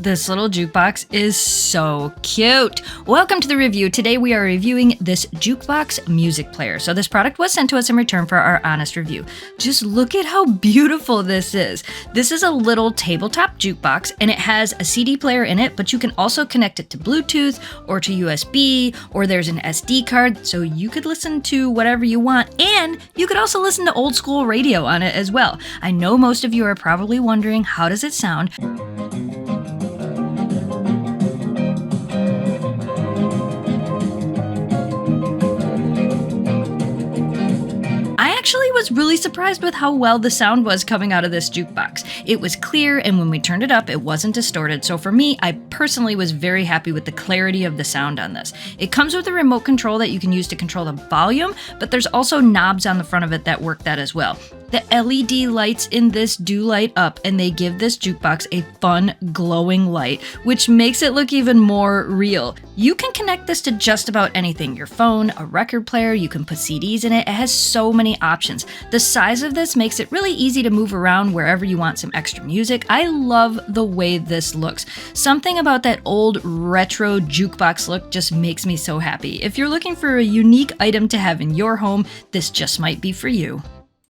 This little jukebox is so cute. Welcome to the review. Today we are reviewing this Jukebox music player. So this product was sent to us in return for our honest review. Just look at how beautiful this is. This is a little tabletop jukebox and it has a CD player in it, but you can also connect it to Bluetooth or to USB, or there's an SD card, so you could listen to whatever you want, and you could also listen to old school radio on it as well. I know most of you are probably wondering, how does it sound? I actually was really surprised with how well the sound was coming out of this jukebox. It was clear, and when we turned it up, it wasn't distorted. So for me, I personally was very happy with the clarity of the sound on this. It comes with a remote control that you can use to control the volume, but there's also knobs on the front of it that work that as well. The LED lights in this do light up, and they give this jukebox a fun, glowing light, which makes it look even more real. You can connect this to just about anything, your phone, a record player, you can put CDs in it. It has so many options. The size of this makes it really easy to move around wherever you want some extra music. I love the way this looks. Something about that old retro jukebox look just makes me so happy. If you're looking for a unique item to have in your home, this just might be for you.